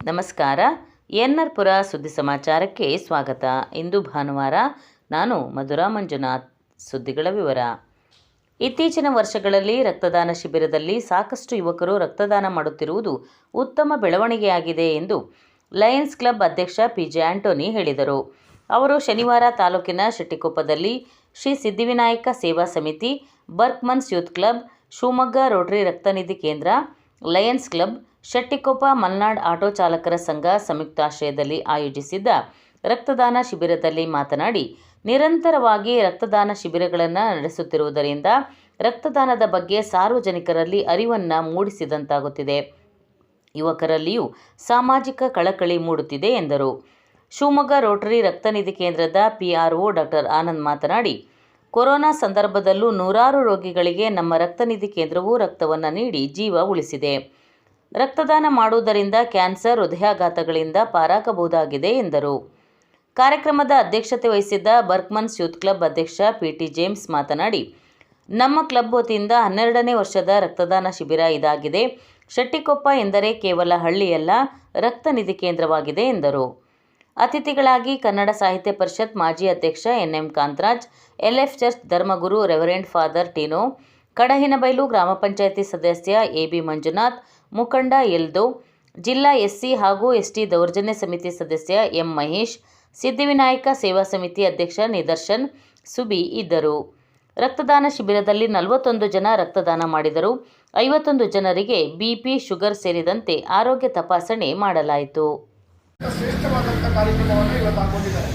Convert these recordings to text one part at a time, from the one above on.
ನಮಸ್ಕಾರ. ಎನ್ಆರ್ ಪುರ ಸುದ್ದಿ ಸಮಾಚಾರಕ್ಕೆ ಸ್ವಾಗತ. ಇಂದು ಭಾನುವಾರ. ನಾನು ಮಧುರಾ ಮಂಜುನಾಥ್. ಸುದ್ದಿಗಳ ವಿವರ. ಇತ್ತೀಚಿನ ವರ್ಷಗಳಲ್ಲಿ ರಕ್ತದಾನ ಶಿಬಿರದಲ್ಲಿ ಸಾಕಷ್ಟು ಯುವಕರು ರಕ್ತದಾನ ಮಾಡುತ್ತಿರುವುದು ಉತ್ತಮ ಬೆಳವಣಿಗೆಯಾಗಿದೆ ಎಂದು ಲಯನ್ಸ್ ಕ್ಲಬ್ ಅಧ್ಯಕ್ಷ ಪಿಜೆ ಆಂಟೋನಿ ಹೇಳಿದರು. ಅವರು ಶನಿವಾರ ತಾಲೂಕಿನ ಶೆಟ್ಟಿಕೊಪ್ಪದಲ್ಲಿ ಶ್ರೀ ಸಿದ್ಧಿವಿನಾಯಕ ಸೇವಾ ಸಮಿತಿ, ಬರ್ಕ್ಮನ್ಸ್ ಯೂತ್ ಕ್ಲಬ್, ಶಿವಮೊಗ್ಗ ರೋಟರಿ ರಕ್ತನಿಧಿ ಕೇಂದ್ರ, Lions club, Shettikoppa Malnad auto ಚಾಲಕರ ಸಂಘ ಸಂಯುಕ್ತಾಶ್ರಯದಲ್ಲಿ ಆಯೋಜಿಸಿದ್ದ ರಕ್ತದಾನ ಶಿಬಿರದಲ್ಲಿ ಮಾತನಾಡಿ, ನಿರಂತರವಾಗಿ ರಕ್ತದಾನ ಶಿಬಿರಗಳನ್ನು ನಡೆಸುತ್ತಿರುವುದರಿಂದ ರಕ್ತದಾನದ ಬಗ್ಗೆ ಸಾರ್ವಜನಿಕರಲ್ಲಿ ಅರಿವನ್ನು ಮೂಡಿಸಿದಂತಾಗುತ್ತಿದೆ. ಯುವಕರಲ್ಲಿಯೂ ಸಾಮಾಜಿಕ ಕಳಕಳಿ ಮೂಡುತ್ತಿದೆ ಎಂದರು. ಶಿವಮೊಗ್ಗ ರೋಟರಿ ರಕ್ತನಿಧಿ ಕೇಂದ್ರದ PRO ಡಾಕ್ಟರ್ ಆನಂದ್ ಮಾತನಾಡಿ, ಕೊರೋನಾ ಸಂದರ್ಭದಲ್ಲೂ ನೂರಾರು ರೋಗಿಗಳಿಗೆ ನಮ್ಮ ರಕ್ತನಿಧಿ ಕೇಂದ್ರವು ರಕ್ತವನ್ನು ನೀಡಿ ಜೀವ ಉಳಿಸಿದೆ. ರಕ್ತದಾನ ಮಾಡುವುದರಿಂದ ಕ್ಯಾನ್ಸರ್, ಹೃದಯಾಘಾತಗಳಿಂದ ಪಾರಾಗಬಹುದಾಗಿದೆ ಎಂದರು. ಕಾರ್ಯಕ್ರಮದ ಅಧ್ಯಕ್ಷತೆ ವಹಿಸಿದ್ದ ಬರ್ಕ್ಮನ್ಸ್ ಯೂತ್ ಕ್ಲಬ್ ಅಧ್ಯಕ್ಷ PT ಜೇಮ್ಸ್ ಮಾತನಾಡಿ, ನಮ್ಮ ಕ್ಲಬ್ ವತಿಯಿಂದ 12ನೇ ವರ್ಷದ ರಕ್ತದಾನ ಶಿಬಿರ ಇದಾಗಿದೆ. ಶೆಟ್ಟಿಕೊಪ್ಪ ಎಂದರೆ ಕೇವಲ ಹಳ್ಳಿಯಲ್ಲ, ರಕ್ತನಿಧಿ ಕೇಂದ್ರವಾಗಿದೆ ಎಂದರು. ಅತಿಥಿಗಳಾಗಿ ಕನ್ನಡ ಸಾಹಿತ್ಯ ಪರಿಷತ್ ಮಾಜಿ ಅಧ್ಯಕ್ಷ NM ಕಾಂತರಾಜ್, LF ಚರ್ಚ್ ಧರ್ಮಗುರು ರೆವರೆಂಡ್ ಫಾದರ್ ಟಿನೋ, ಕಡಹಿನಬೈಲು ಗ್ರಾಮ ಪಂಚಾಯಿತಿ ಸದಸ್ಯ AB ಮಂಜುನಾಥ್, ಮುಖಂಡ ಎಲ್ದೋ, ಜಿಲ್ಲಾ SC ಹಾಗೂ ST ದೌರ್ಜನ್ಯ ಸಮಿತಿ ಸದಸ್ಯ M ಮಹೇಶ್, ಸಿದ್ಧಿವಿನಾಯಕ ಸೇವಾ ಸಮಿತಿ ಅಧ್ಯಕ್ಷ ನಿದರ್ಶನ್ ಸುಬಿ ಇದ್ದರು. ರಕ್ತದಾನ ಶಿಬಿರದಲ್ಲಿ 41 ಜನ ರಕ್ತದಾನ ಮಾಡಿದರು. 51 ಜನರಿಗೆ BP, ಶುಗರ್ ಸೇರಿದಂತೆ ಆರೋಗ್ಯ ತಪಾಸಣೆ ಮಾಡಲಾಯಿತು. ಶ್ರೇಷ್ಠವಾದಂಥ ಕಾರ್ಯಕ್ರಮವನ್ನು ಇವತ್ತು ಹಾಕೊಂಡಿದ್ದಾರೆ.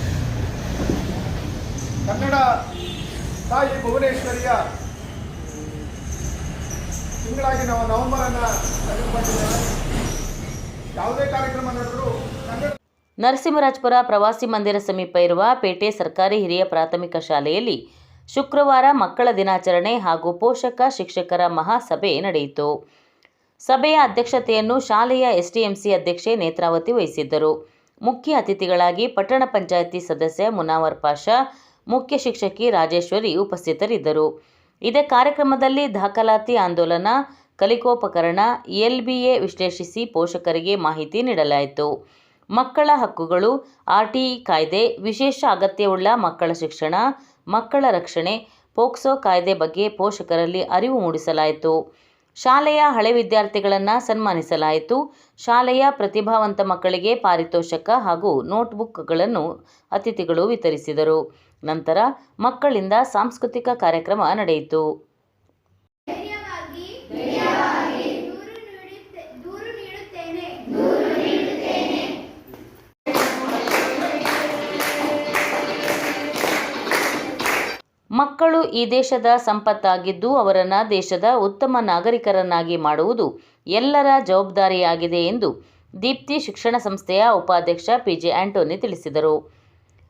ಕನ್ನಡ ತಾಯಿ ಭುವನೇಶ್ವರಿಯ ತಿಂಗಳಾಗಿ ನಾವು ನವೆಂಬರನ್ನು ತೆಗೆದುಕೊಂಡಿದ್ದೇವೆ. ಯಾವುದೇ ಕಾರ್ಯಕ್ರಮ ನಡೆದರೂ ನರಸಿಂಹರಾಜಪುರ ಪ್ರವಾಸಿ ಮಂದಿರ ಸಮೀಪ ಇರುವ ಪೇಟೆ ಸರ್ಕಾರಿ ಹಿರಿಯ ಪ್ರಾಥಮಿಕ ಶಾಲೆಯಲ್ಲಿ ಶುಕ್ರವಾರ ಮಕ್ಕಳ ದಿನಾಚರಣೆ ಹಾಗೂ ಪೋಷಕ ಶಿಕ್ಷಕರ ಮಹಾಸಭೆ ನಡೆಯಿತು. ಸಭೆಯ ಅಧ್ಯಕ್ಷತೆಯನ್ನು ಶಾಲೆಯ STMC ಅಧ್ಯಕ್ಷೆ ನೇತ್ರಾವತಿ ವಹಿಸಿದ್ದರು. ಮುಖ್ಯ ಅತಿಥಿಗಳಾಗಿ ಪಟ್ಟಣ ಪಂಚಾಯಿತಿ ಸದಸ್ಯ ಮುನಾವರ್ ಪಾಷಾ, ಮುಖ್ಯ ಶಿಕ್ಷಕಿ ರಾಜೇಶ್ವರಿ ಉಪಸ್ಥಿತರಿದ್ದರು. ಇದೇ ಕಾರ್ಯಕ್ರಮದಲ್ಲಿ ದಾಖಲಾತಿ ಆಂದೋಲನ, ಕಲಿಕೋಪಕರಣ, LBA ವಿಶ್ಲೇಷಿಸಿ ಪೋಷಕರಿಗೆ ಮಾಹಿತಿ ನೀಡಲಾಯಿತು. ಮಕ್ಕಳ ಹಕ್ಕುಗಳು, RTE ಕಾಯ್ದೆ, ವಿಶೇಷ ಅಗತ್ಯವುಳ್ಳ ಮಕ್ಕಳ ಶಿಕ್ಷಣ, ಮಕ್ಕಳ ರಕ್ಷಣೆ, ಪೋಕ್ಸೋ ಕಾಯ್ದೆ ಬಗ್ಗೆ ಪೋಷಕರಲ್ಲಿ ಅರಿವು ಮೂಡಿಸಲಾಯಿತು. ಶಾಲೆಯ ಹಳೆ ವಿದ್ಯಾರ್ಥಿಗಳನ್ನು ಸನ್ಮಾನಿಸಲಾಯಿತು. ಶಾಲೆಯ ಪ್ರತಿಭಾವಂತ ಮಕ್ಕಳಿಗೆ ಪಾರಿತೋಷಕ ಹಾಗೂ ನೋಟ್ಬುಕ್ಗಳನ್ನು ಅತಿಥಿಗಳು ವಿತರಿಸಿದರು. ನಂತರ ಮಕ್ಕಳಿಂದ ಸಾಂಸ್ಕೃತಿಕ ಕಾರ್ಯಕ್ರಮ ನಡೆಯಿತು. ಮಕ್ಕಳು ಈ ದೇಶದ ಸಂಪತ್ತಾಗಿದ್ದು ಅವರನ್ನು ದೇಶದ ಉತ್ತಮ ನಾಗರಿಕರನ್ನಾಗಿ ಮಾಡುವುದು ಎಲ್ಲರ ಜವಾಬ್ದಾರಿಯಾಗಿದೆ ಎಂದು ದೀಪ್ತಿ ಶಿಕ್ಷಣ ಸಂಸ್ಥೆಯ ಉಪಾಧ್ಯಕ್ಷ PJ ಆಂಟೋನಿ ತಿಳಿಸಿದರು.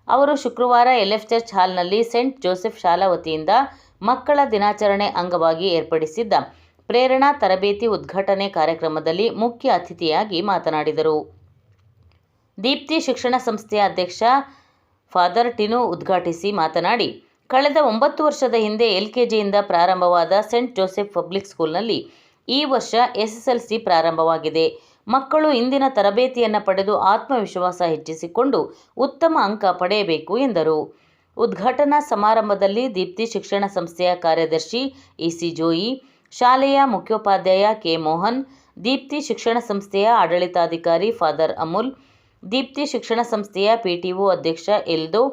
ಅವರು ಶುಕ್ರವಾರ LF ಚರ್ಚ್ ಹಾಲ್ನಲ್ಲಿ ಸೆಂಟ್ ಜೋಸೆಫ್ ಶಾಲಾ ವತಿಯಿಂದ ಮಕ್ಕಳ ದಿನಾಚರಣೆ ಅಂಗವಾಗಿ ಏರ್ಪಡಿಸಿದ್ದ ಪ್ರೇರಣಾ ತರಬೇತಿ ಉದ್ಘಾಟನೆ ಕಾರ್ಯಕ್ರಮದಲ್ಲಿ ಮುಖ್ಯ ಅತಿಥಿಯಾಗಿ ಮಾತನಾಡಿದರು. ದೀಪ್ತಿ ಶಿಕ್ಷಣ ಸಂಸ್ಥೆಯ ಅಧ್ಯಕ್ಷ ಫಾದರ್ ಟಿನೋ ಉದ್ಘಾಟಿಸಿ ಮಾತನಾಡಿ, ಕಳೆದ 9 ವರ್ಷದ ಹಿಂದೆ LKGಯಿಂದ ಪ್ರಾರಂಭವಾದ ಸೆಂಟ್ ಜೋಸೆಫ್ ಪಬ್ಲಿಕ್ ಸ್ಕೂಲ್ನಲ್ಲಿ ಈ ವರ್ಷ SSLC ಪ್ರಾರಂಭವಾಗಿದೆ. ಮಕ್ಕಳು ಇಂದಿನ ತರಬೇತಿಯನ್ನು ಪಡೆದು ಆತ್ಮವಿಶ್ವಾಸ ಹೆಚ್ಚಿಸಿಕೊಂಡು ಉತ್ತಮ ಅಂಕ ಪಡೆಯಬೇಕು ಎಂದರು. ಉದ್ಘಾಟನಾ ಸಮಾರಂಭದಲ್ಲಿ ದೀಪ್ತಿ ಶಿಕ್ಷಣ ಸಂಸ್ಥೆಯ ಕಾರ್ಯದರ್ಶಿ EC ಜೋಯಿ, ಶಾಲೆಯ ಮುಖ್ಯೋಪಾಧ್ಯಾಯ K ಮೋಹನ್, ದೀಪ್ತಿ ಶಿಕ್ಷಣ ಸಂಸ್ಥೆಯ ಆಡಳಿತಾಧಿಕಾರಿ ಫಾದರ್ ಅಮುಲ್, ದೀಪ್ತಿ ಶಿಕ್ಷಣ ಸಂಸ್ಥೆಯ PTO ಅಧ್ಯಕ್ಷ ಎಲ್ದೋ,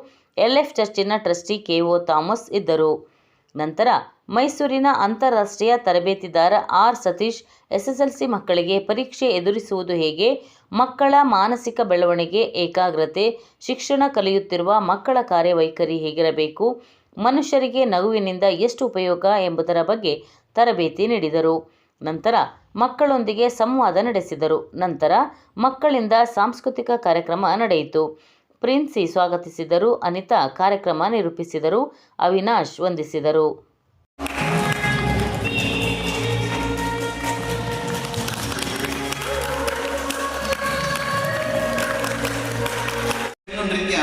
LF ಚರ್ಚಿನ ಟ್ರಸ್ಟಿ KO ಥಾಮಸ್ ಇದ್ದರು. ನಂತರ ಮೈಸೂರಿನ ಅಂತಾರಾಷ್ಟ್ರೀಯ ತರಬೇತಿದಾರ R ಸತೀಶ್ SSLC ಮಕ್ಕಳಿಗೆ ಪರೀಕ್ಷೆ ಎದುರಿಸುವುದು ಹೇಗೆ, ಮಕ್ಕಳ ಮಾನಸಿಕ ಬೆಳವಣಿಗೆ, ಏಕಾಗ್ರತೆ, ಶಿಕ್ಷಣ ಕಲಿಯುತ್ತಿರುವ ಮಕ್ಕಳ ಕಾರ್ಯವೈಖರಿ ಹೇಗಿರಬೇಕು, ಮನುಷ್ಯರಿಗೆ ನಗುವಿನಿಂದ ಎಷ್ಟು ಉಪಯೋಗ ಎಂಬುದರ ಬಗ್ಗೆ ತರಬೇತಿ ನೀಡಿದರು. ನಂತರ ಮಕ್ಕಳೊಂದಿಗೆ ಸಂವಾದ ನಡೆಸಿದರು. ನಂತರ ಮಕ್ಕಳಿಂದ ಸಾಂಸ್ಕೃತಿಕ ಕಾರ್ಯಕ್ರಮ ನಡೆಯಿತು. ಪ್ರಿನ್ಸಿ ಸ್ವಾಗತಿಸಿದರು. ಅನಿತಾ ಕಾರ್ಯಕ್ರಮ ನಿರೂಪಿಸಿದರು. ಅವಿನಾಶ್ ವಂದಿಸಿದರು.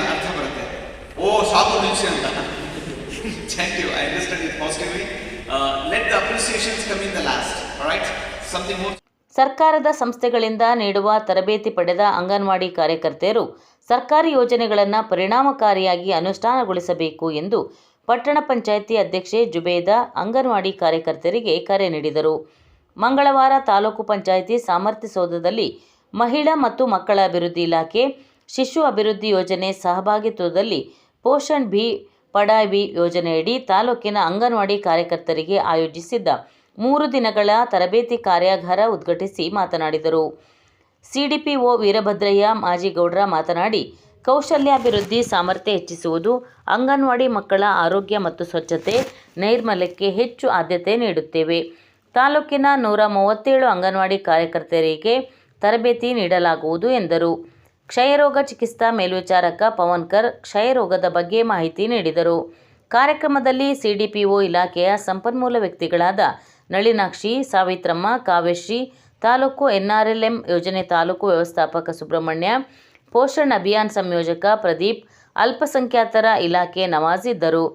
ಅರ್ಥ ಬರುತ್ತೆ. ಓ ಸಾಕು ನಿಲ್ಸಿ ಅಂತ. Thank you. I understand it positively. Let the appreciations come in the last. All right. Something more. ಸರ್ಕಾರದ ಸಂಸ್ಥೆಗಳಿಂದ ನೀಡುವ ತರಬೇತಿ ಪಡೆದ ಅಂಗನವಾಡಿ ಕಾರ್ಯಕರ್ತೆಯರು ಸರ್ಕಾರಿ ಯೋಜನೆಗಳನ್ನು ಪರಿಣಾಮಕಾರಿಯಾಗಿ ಅನುಷ್ಠಾನಗೊಳಿಸಬೇಕು ಎಂದು ಪಟ್ಟಣ ಪಂಚಾಯಿತಿ ಅಧ್ಯಕ್ಷೆ ಜುಬೇದಾ ಅಂಗನವಾಡಿ ಕಾರ್ಯಕರ್ತೆಯರಿಗೆ ಕರೆ ನೀಡಿದರು. ಮಂಗಳವಾರ ತಾಲೂಕು ಪಂಚಾಯಿತಿ ಸಾಮರ್ಥ್ಯ ಸೌಧದಲ್ಲಿ ಮಹಿಳಾ ಮತ್ತು ಮಕ್ಕಳ ಅಭಿವೃದ್ಧಿ ಇಲಾಖೆ, ಶಿಶು ಅಭಿವೃದ್ಧಿ ಯೋಜನೆ ಸಹಭಾಗಿತ್ವದಲ್ಲಿ ಪೋಷಣ್ ಭಿ ಪಢಾಯ್ ಭಿ ಯೋಜನೆಯಡಿ ತಾಲೂಕಿನ ಅಂಗನವಾಡಿ ಕಾರ್ಯಕರ್ತರಿಗೆ ಆಯೋಜಿಸಿದ್ದ 3 ದಿನಗಳ ತರಬೇತಿ ಕಾರ್ಯಾಗಾರ ಉದ್ಘಾಟಿಸಿ ಮಾತನಾಡಿದರು. ಸಿಡಿಪಿಒ ವೀರಭದ್ರಯ್ಯ ಮಾಜಿಗೌಡ್ರ ಮಾತನಾಡಿ, ಕೌಶಲ್ಯಾಭಿವೃದ್ಧಿ, ಸಾಮರ್ಥ್ಯ ಹೆಚ್ಚಿಸುವುದು, ಅಂಗನವಾಡಿ ಮಕ್ಕಳ ಆರೋಗ್ಯ ಮತ್ತು ಸ್ವಚ್ಛತೆ, ನೈರ್ಮಲ್ಯಕ್ಕೆ ಹೆಚ್ಚು ಆದ್ಯತೆ ನೀಡುತ್ತೇವೆ. ತಾಲೂಕಿನ 137 ಅಂಗನವಾಡಿ ಕಾರ್ಯಕರ್ತೆಯರಿಗೆ ತರಬೇತಿ ನೀಡಲಾಗುವುದು ಎಂದರು. ಕ್ಷಯರೋಗ ಚಿಕಿತ್ಸಾ ಮೇಲ್ವಿಚಾರಕ ಪವನ್ಕರ್ ಕ್ಷಯರೋಗದ ಬಗ್ಗೆ ಮಾಹಿತಿ ನೀಡಿದರು. ಕಾರ್ಯಕ್ರಮದಲ್ಲಿ ಸಿಡಿಪಿಒ ಇಲಾಖೆಯ ಸಂಪನ್ಮೂಲ ವ್ಯಕ್ತಿಗಳಾದ ನಳಿನಾಕ್ಷಿ, ಸಾವಿತ್ರಮ್ಮ, ಕಾವ್ಯಶ್ರೀ, ತಾಲೂಕು NRLM ಯೋಜನೆ ತಾಲೂಕು ವ್ಯವಸ್ಥಾಪಕ ಸುಬ್ರಹ್ಮಣ್ಯ, ಪೋಷಣ್ ಅಭಿಯಾನ್ ಸಂಯೋಜಕ ಪ್ರದೀಪ್, ಅಲ್ಪಸಂಖ್ಯಾತರ ಇಲಾಖೆ ನವಾಜ್ ಇದ್ದರು.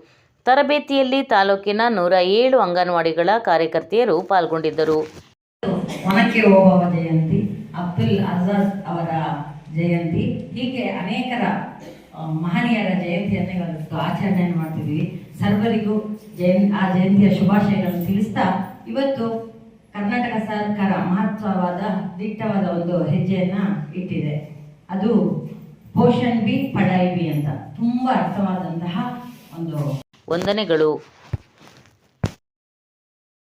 ತರಬೇತಿಯಲ್ಲಿ ತಾಲೂಕಿನ 107 ಅಂಗನವಾಡಿಗಳ ಕಾರ್ಯಕರ್ತೆಯರು ಪಾಲ್ಗೊಂಡಿದ್ದರು. ಒನಕೆ ಓಬವ್ವ ಜಯಂತಿ, ಅಬ್ದುಲ್ ಅಜಾಜ್ ಅವರ ಜಯಂತಿ, ಹೀಗೆ ಅನೇಕರ ಮಹನೀಯರ ಜಯಂತಿಯನ್ನು ಇವತ್ತು ಆಚರಣೆಯನ್ನು ಮಾಡ್ತಿದ್ವಿ. ಸರ್ವರಿಗೂ ಆ ಜಯಂತಿಯ ಶುಭಾಶಯಗಳನ್ನು ತಿಳಿಸ್ತಾ, ಇವತ್ತು ಕರ್ನಾಟಕ ಸರ್ಕಾರ ಮಹತ್ವವಾದ ದಿಟ್ಟವಾದ ಒಂದು ಹೆಜ್ಜೆಯನ್ನ ಇಟ್ಟಿದೆ. ಅದು ಪೋಷಣ್ ಭಿ ಪಢಾಯ್ ಭಿ ಅಂತ, ತುಂಬಾ ಅರ್ಥವಾದಂತಹ ಒಂದು ವಂದನೆಗಳು.